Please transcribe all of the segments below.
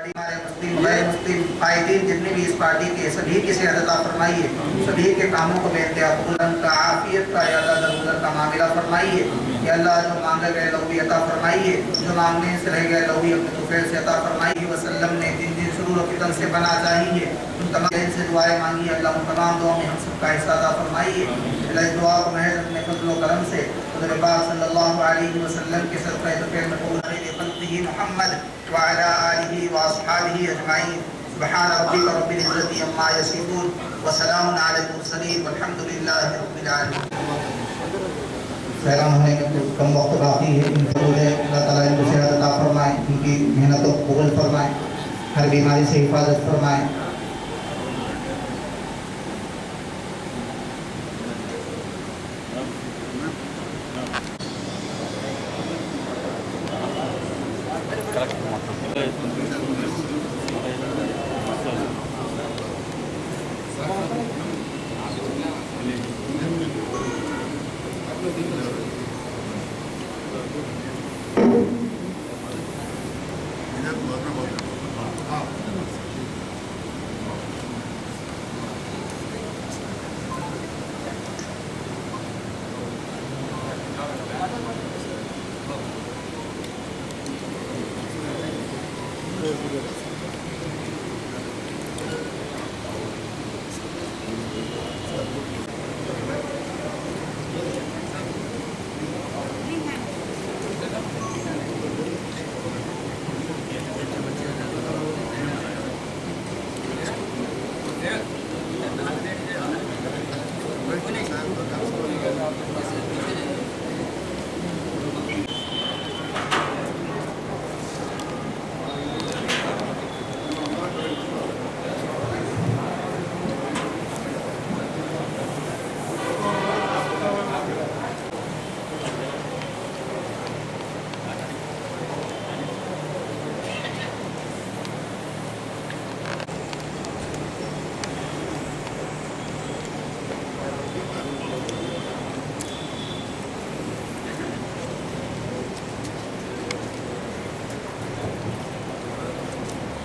Party हमारे मुस्लिम गैर मुस्लिम कायदीन जितने भी इस पार्टी के सभी की सेहत अता फरमाइए, सभी के कामों को बेइंतहा कबूल का आफियत का या अल्लाह दरूदर का मामला फरमाइए। या अल्लाह जो मांगे गए लहू अता फरमाइए, जो मांगने से रह गए लहू अपने तोफील से अता फरमाइए। वसल्लम ने दिन दिन शुरू और फितन से बना चाहिए, उन तमाम से दुआएं मांगी। अल्लाह उन तमाम दुआओं में हम सबका हिस्सा अता फरमाइए। अल्लाह इस दुआ को महज अपने फजल व करम से हुज़ूर पाक सल्लल्लाहु अलैहि वसल्लम के सदक़े तोफील में कबूल करे। ख़ल्क़िही मुहम्मद व अला आलिही व अस्हाबिही अजमाइन। सुब्हान रब्बिका रब्बिल इज़्ज़ति अम्मा यसिफून व सलामुन अलल मुरसलीन वल्हम्दुलिल्लाहि रब्बिल आलमीन। सैलान होने के कुछ कम वक्त बाकी है, अल्लाह ताला इनको सेहत अता फरमाए, इनकी मेहनतों को कबूल फरमाए, हर बीमारी से हिफाजत फरमाए।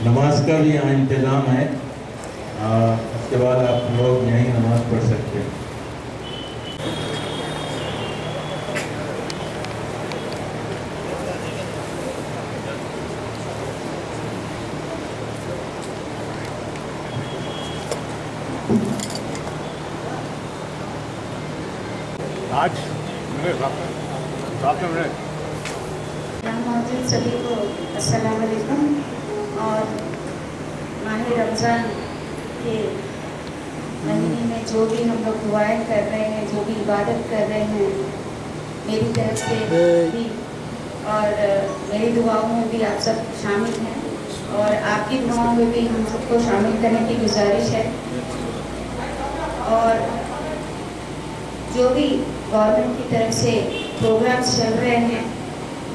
नमाज का भी यहाँ इंतज़ाम है, उसके बाद आप लोग यहीं नमाज पढ़ सकते हैं। आज सभी को अस्सलाम वालेकुम। और माह रमज़ान के महीने में जो भी हम लोग दुआएं कर रहे हैं, जो भी इबादत कर रहे हैं, मेरी तरफ से भी और मेरी दुआओं में भी आप सब शामिल हैं और आपकी दुआओं में भी हम सबको शामिल करने की गुजारिश है। और जो भी गवर्नमेंट की तरफ से प्रोग्राम्स चल रहे हैं,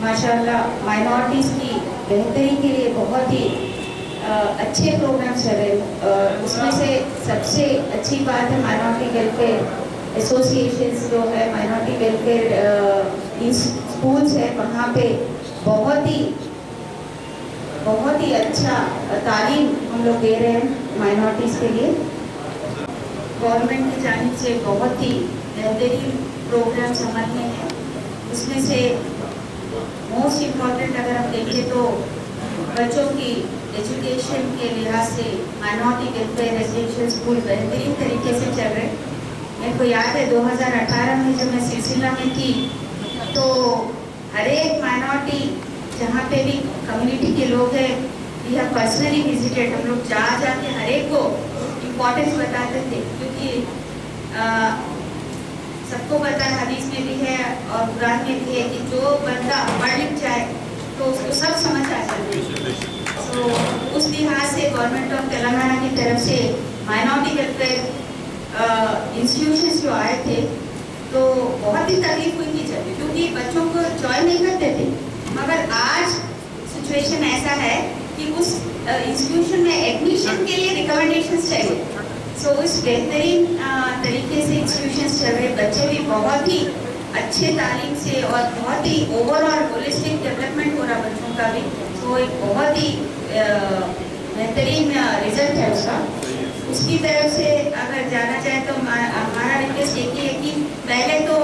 माशाल्लाह माइनॉरिटीज़ की बेहतरी के लिए बहुत ही अच्छे प्रोग्राम्स चल रहे हैं। उसमें से सबसे अच्छी बात है माइनॉरिटी वेलफेयर एसोसिएशंस जो है, माइनॉरिटी वेलफेयर स्कूल्स है, वहाँ पे बहुत ही अच्छा तालीम हम लोग दे रहे हैं माइनॉरिटीज़ के लिए। गवर्नमेंट की जानिब से बहुत ही बेहतरीन प्रोग्राम्स अमल में हैं। उसमें से मोस्ट इम्पॉर्टेंट अगर हम देखें तो बच्चों की एजुकेशन के लिहाज से माइनॉरिटी वेलफेयर रेजिडेंशियल स्कूल बेहतरीन तरीके से चल रहे। मेरे को याद है 2018 में जब मैं सिलसिला में थी तो हर एक माइनॉरिटी जहाँ पे भी कम्युनिटी के लोग हैं, वी हैव पर्सनली विजिटेड। हम लोग जा के हर एक को इम्पोर्टेंस बताते थे, क्योंकि सबको पता है, हदीस में भी है और कुरान में भी है कि जो बंदा पढ़ लिख जाए तो उसको सब समझ आ जाती है। तो उस लिहाज से गवर्नमेंट ऑफ तेलंगाना की तरफ से माइनॉरिटी वेलफेयर इंस्टीट्यूशंस जो आए थे तो बहुत ही तकलीफ हुई थी जब, क्योंकि बच्चों को ज्वाइन नहीं करते थे। मगर आज सिचुएशन ऐसा है कि उस इंस्टीट्यूशन में एडमिशन के लिए रिकमेंडेशंस चाहिए। सो इस बेहतरीन तरीके से इंस्टीट्यूशंस चल रहे, बच्चे भी बहुत ही अच्छे तालीम से और बहुत ही ओवरऑल होलिस्टिक डेवलपमेंट हो रहा बच्चों का भी। तो एक बहुत ही उसकी तरफ से अगर जाना चाहे तो हमारा रिक्वेस्ट एक ही है कि पहले तो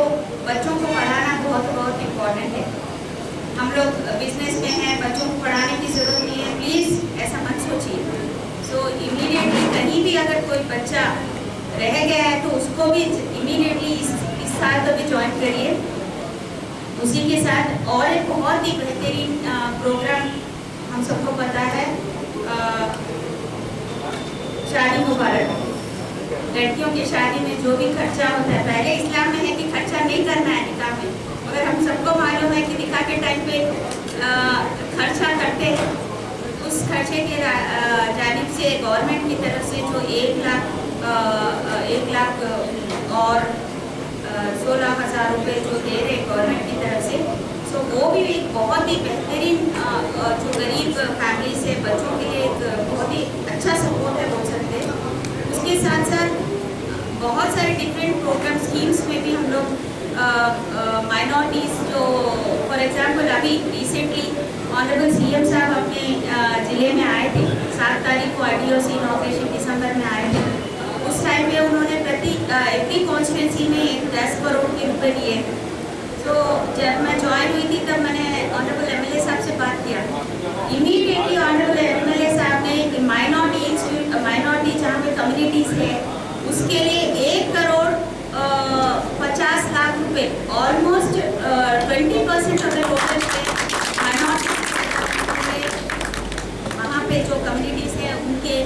बच्चों को पढ़ाना बहुत बहुत इम्पोर्टेंट है। हम लोग बिजनेस में हैं, बच्चों को पढ़ाने की ज़रूरत नहीं है, प्लीज़ ऐसा मत सोचिए। सो इमीडिएटली कहीं भी अगर कोई बच्चा रह गया है तो उसको भी इमीडिएटली इस साल तो भी ज्वाइन करिए। उसी के साथ और एक बहुत ही बेहतरीन प्रोग्राम हम सबको पता है, शादी मुबारक। लड़कियों की शादी में जो भी खर्चा होता है, पहले इस्लाम में है कि खर्चा नहीं करना है निकाह में, मगर हम सबको मालूम है कि निकाह के टाइम पे खर्चा करते हैं। उस खर्चे के जानिब से गवर्नमेंट की तरफ से जो 1 लाख और 16,000 रुपये जो दे रहे गवर्नमेंट की तरफ से, सो वो भी एक बहुत ही बेहतरीन जो गरीब फैमिली से बच्चों के लिए एक बहुत ही अच्छा सपोर्ट है बोल सकते हैं। उसके साथ साथ बहुत सारे डिफरेंट प्रोग्राम स्कीम्स में भी हम लोग माइनॉरिटीज़ जो फॉर एग्जांपल अभी रिसेंटली ऑनरेबल सीएम साहब अपने ज़िले में आए थे, 7 तारीख को IDOC इनॉग्रेशन दिसंबर में आए थे। उस टाइम पे उन्होंने एवरी कॉन्स्टिट्यूंसी में 10 करोड़ के रुपए दिए। तो जब मैं ज्वाइन हुई थी तब मैंने ऑनरेबल MLA साहब से बात किया। इमीडिएटली ऑनरेबल MLA साहब ने माइनॉरिटी जहाँ पे कम्युनिटीज़ है उसके लिए 1 करोड़ 50 लाख रुपए, almost 20% of the total minority वहाँ पे जो कम्युनिटीज़ हैं उनके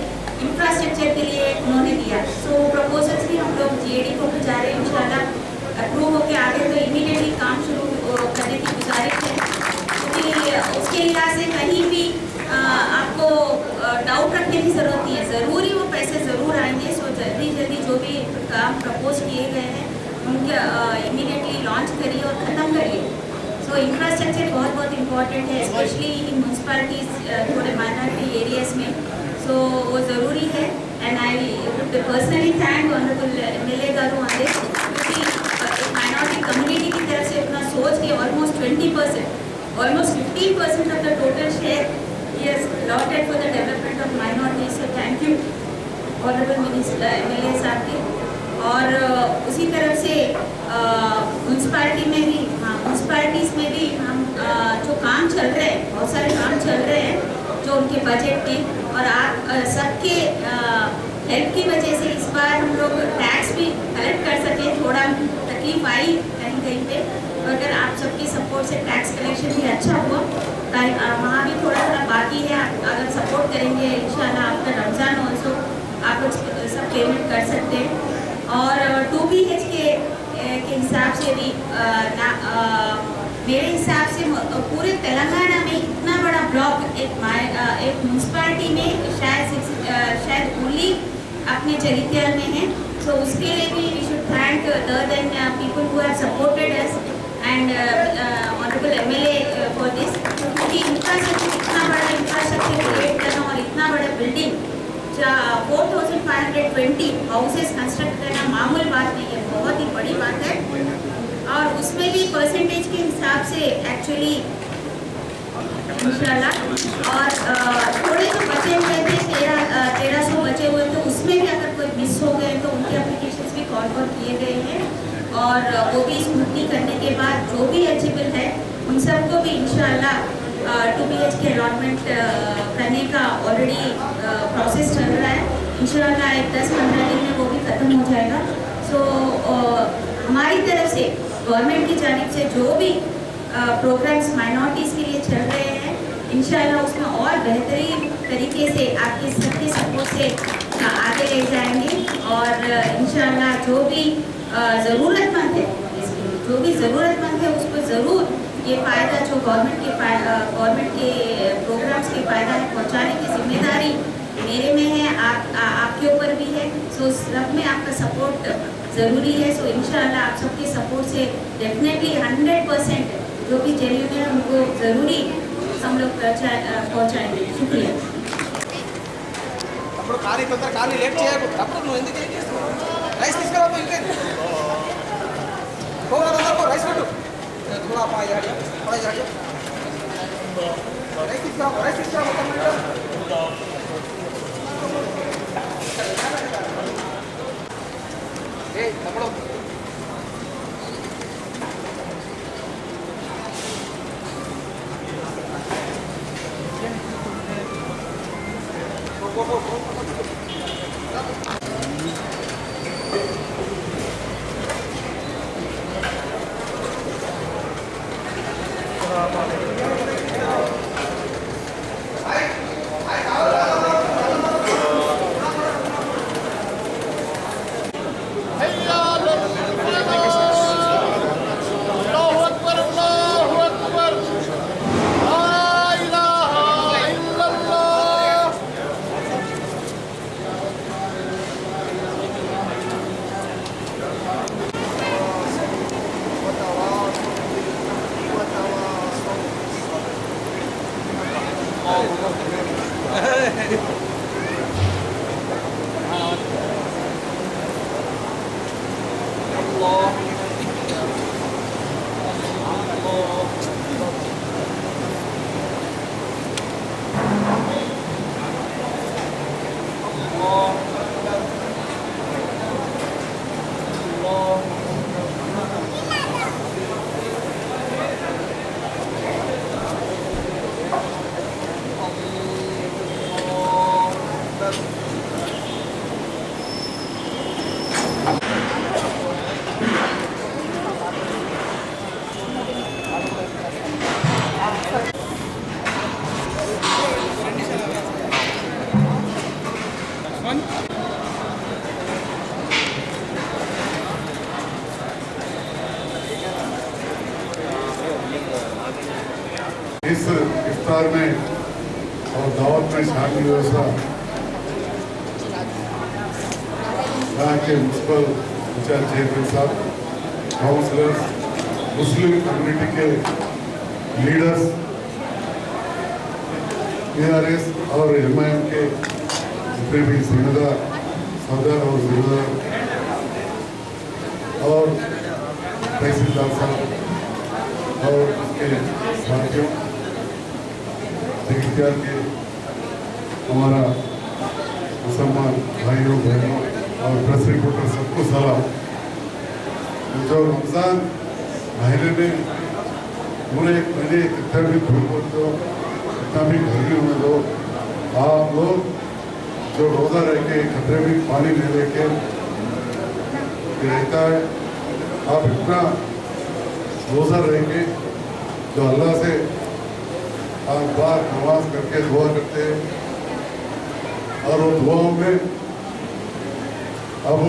इंफ्रास्ट्रक्चर के लिए उन्होंने दिया। सो प्रपोजल्स भी हम लोग GAD को भिजा रहे हैं, इंशाल्लाह अप्रूव होकर आगे तो इमीडिएटली काम शुरू करने की गुजारिश है, क्योंकि उसके लिहाज से कहीं भी आपको डाउट रखने की ज़रूरत नहीं है। ज़रूरी वो पैसे ज़रूर आएंगे। सो जल्दी जो भी काम प्रपोज किए गए हैं उनके इमीडिएटली लॉन्च करिए और ख़त्म करिए। सो इंफ्रास्ट्रक्चर बहुत इम्पॉर्टेंट है, स्पेशली इन म्यूनसिपालिटीज़ थोड़े माइनॉरिटी एरियाज़ में, सो वो ज़रूरी है। And I would personally thank honourable MLA garu on this, क्योंकि एक माइनॉरिटी कम्युनिटी की तरफ से अपना सोच के almost 20%, almost 15% of the total share he has allotted for the development of minorities. So thank you honourable minister MLA साहब के। और उसी तरफ से म्यूनसिपालिटी में भी, म्यूनसिपालिटीज़ में भी हम जो काम चल रहे हैं, बहुत सारे काम चल रहे हैं जो उनके बजट में, और आप सबके हेल्प की वजह से इस बार हम लोग टैक्स भी कलेक्ट कर सके। थोड़ा तकलीफ आई कहीं पे, अगर आप सबके सपोर्ट से टैक्स कलेक्शन भी अच्छा हुआ। वहाँ भी थोड़ा बाकी है, आप अगर सपोर्ट करेंगे इंशाल्लाह आफ्टर रमज़ान ऑल्सो आप लोग सब पेमेंट कर सकते हैं। और 2 BHK के हिसाब से भी मेरे हिसाब से पूरे तेलंगाना में इतना बड़ा ब्लॉक एक म्यूनसिपालिटी में शायद ओनली अपने जगित्याल में है। सो उसके लिए भी we should thank then people who have supported us and honourable MLA for this, क्योंकि इंफ्रास्ट्रक्चर इतना बड़ा इंफ्रास्ट्रक्चर क्रिएट करना और इतना बड़ा बिल्डिंग 4520 हाउसेस कंस्ट्रक्ट करना मामूल बात नहीं है, बहुत ही बड़ी बात है। और उसमें भी परसेंटेज के हिसाब से एक्चुअली इंशाल्लाह, और थोड़े जो बचे हुए थे 1300 बचे हुए थे, उसमें भी अगर कोई मिस हो गए तो उनके एप्लीकेशंस भी कॉल फॉर किए गए हैं, और वो भी स्क्रूटनी करने के बाद जो भी एलिजिबल है उन सबको भी इंशाल्लाह 2 BHK अलॉटमेंट करने का ऑलरेडी प्रोसेस चल रहा है। इंशाल्लाह एक 10-15 दिन में वो भी ख़त्म हो जाएगा। सो हमारी तरफ से गवर्नमेंट की जानिब से जो भी प्रोग्राम्स माइनॉरिटीज़ के लिए चल रहे हैं, इंशाल्लाह उसमें और बेहतरीन तरीके से आपके सबके सपोर्ट से आगे ले जाएंगे। और इंशाल्लाह जो भी ज़रूरतमंद है, जो भी ज़रूरतमंद है उसको ज़रूर ये फ़ायदा जो गवर्नमेंट के प्रोग्राम्स के फ़ायदा है पहुँचाने की जिम्मेदारी मेरे में है, आपके ऊपर भी है। सो सब में आपका सपोर्ट ज़रूरी है। सो इंशाल्लाह आप सबके सपोर्ट से डेफिनेटली 100% जो भी जेन्युइन है उनको ज़रूरी हम लोग पहुँचाएंगे। शुक्रिया। అప్పుడు ఖాళీ కొందరు ఖాళీ లేట్ చేయకూడదు. అప్పుడు నువ్వు ఎందుకు లేట్ చేస్తున్నావు? రైస్ తీసుకురాపో ఇంకే పోగలరు రైస్ పెట్టు थोड़ा पा जाएगा రైస్ తీసుకురా మొత్తం ఏ తమ్ముడు इस इफ्तार में और दावत में शामिल व्यवस्था यहाँ के म्यूनसिपल इंचार्ज चेयरमैन साहब, काउंसलर्स, मुस्लिम कम्युनिटी के लीडर्स, ARS और MIM के जितने भी जिम्मेदार सदर और जिम्मेदार और तहसीलदार साहब और उसके साथियों, सेक्रेटरी के हमारा मुसलमान भाइयों बहनों और प्रेस रिपोर्टर सबको सलाम। जो रमज़ान महीने में पूरे एक महीने कितना भी धूप हो दो, कितना भी गर्मी होने दो, आप लोग जो रोज़ा रह के खतरे में पानी ले लेके रहता है, आप इतना रोज़ा रह के जो अल्लाह से आप बार नमाज करके दुआ करते हैं और वो दुआओं में अब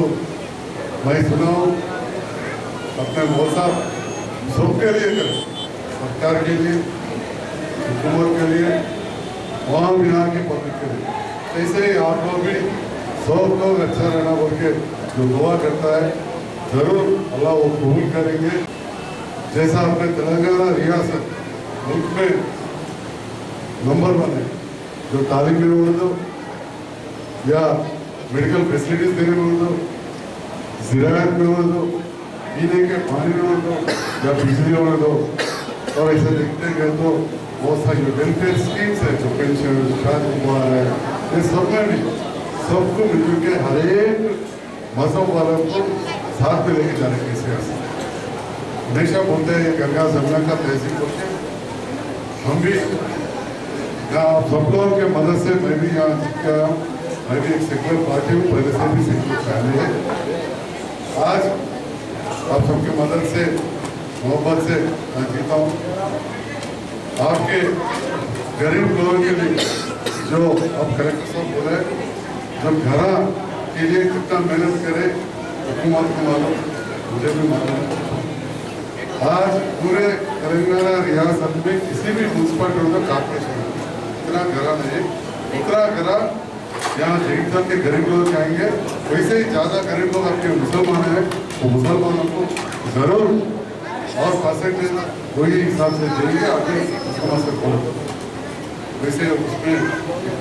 मैं सुनाऊँ अपने मौल साहब सबके लिए करें, सरकार के लिए, हुकूमत के लिए, वहाँ यहाँ के पब्लिक के लिए। ऐसे ही आप लोग भी सब लोग अच्छा रहना बोल के जो दुआ करता है ज़रूर अल्लाह वो कबूल करेंगे। जैसा अपने तेलंगाना रियासत मुल्क में नंबर 1 है, जो तालीम में बोल दो या मेडिकल फैसिलिटीज देने में बोल दो, ज़राअत में बोल दो, पीने के पानी में बोल दो या बिजली में दो, और ऐसे देखते गए तो बहुत सारी वेलफेयर स्कीम्स है, जो पेंशन शादी हुआ है, ये सब में भी सबको मिलजुल के हर एक मजहब वालों को साथ में लेके जाने की सियासत हमेशा बोलते हैं। ये गंगा जमुना का तहसील बोलते हैं। हम भी यहाँ सब लोगों के मदद से मैं भी यहाँ जीत के आया हूँ। मैं भी एक सेक्युलर पार्टी हूँ, पहले से भी सेक्युलर फैमिली है। आज आप सबके मदद से मोहब्बत से मैं जीता हूँ। आपके गरीब लोगों के लिए जो अब कलेक्टर साहब बोले, जब घरा के लिए कितना मेहनत करे हुकूमत को मालूम, मुझे भी मालूम। आज पूरे तेलंगाना रियासत में किसी भी म्यूनसिपलिटी में कॉर्पोरेशन इतना घरा नहीं, उतना घरा यहाँ जगीरदार के गरीब लोग जाएंगे। वैसे ही ज़्यादा गरीब लोग आपके मुसलमान हैं, तो मुसलमानों को ज़रूर और परसेंटेज वही हिसाब से देंगे, आगे समाज से फॉलो करो। वैसे उसमें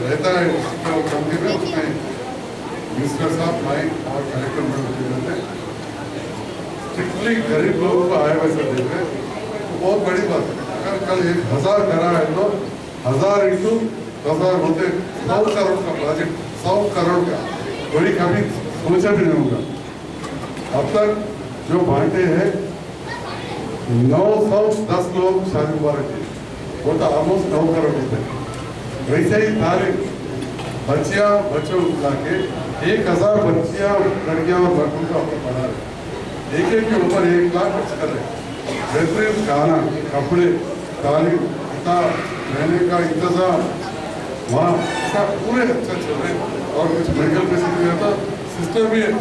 रहता है कमिटी में, उसमें मिनिस्टर साहब माइक और कलेक्टर रहते हैं, स्ट्रिक्टली गरीब लोगों को आए वैसा देते हैं। तो बहुत बड़ी बात है। अगर कल 1000 करा है तो 1000 इंटू 1000 होते 100 करोड़ का प्रोजेक्ट, 100 करोड़ का, बड़ी कभी सोचा भी नहीं होगा। अब तक जो बांटे हैं 910 लोग शादी मुबारक की, वो तो ऑलमोस्ट 9 करोड़ रुपए। वैसे ही तारीख बच्चियां बच्चों मिला के 1000 बच्चियां लड़कियां और लड़कों को अपने पढ़ा रहे, एक के ऊपर 1 लाख खर्च कर रहे। बेहतरीन खाना, कपड़े, तालीम, रहने का इंतजाम वहाँ सब पूरे अच्छा चल रहे। और कुछ मेडिकल फैसिलिटी रहता, सिस्टर भी है,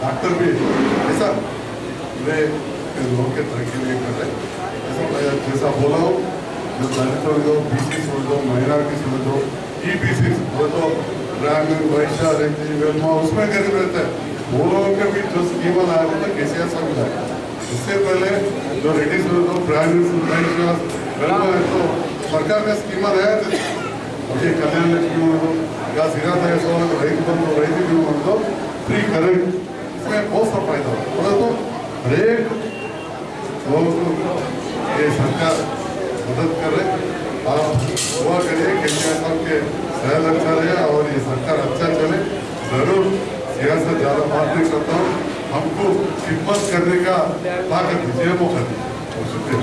डॉक्टर भी है, ऐसा वे लोगों के तरक्की नहीं कर रहे। ऐसा मैं जैसा बोला हूँ, जो दलित छोड़ दो, BC छोड़ दो, माइनॉरिटी छोड़ दो, EBC छोड़ दो, ब्राह्मण, वैश्य, रेड्डी, वेलमा, उसमें गरीब रहता है। वो लोगों के भी जो स्कीम आया था कैसे ऐसा मिला है। इससे पहले जो रेड्डी छोड़ दो, ब्राह्मण, वैश्य, वेलमा है तो सरकार का स्कीम आया थे। और ये कल्याण लक्ष्मी हो या सीधा था ऐसा हो तो रही बंद रही भी हो तो फ्री करेंट, इसमें बहुत सा फायदा हो तो हर एक लोगों को ये सरकार मदद कर रहे। आप दुआ करिए कि साहब के सहल अच्छा रहे और ये सरकार अच्छा चले। जरूर सियासत ज़्यादा बात नहीं करता हूँ, हमको खिदमत करने का ताकत दीजिए, मौका दीजिए। शुक्रिया।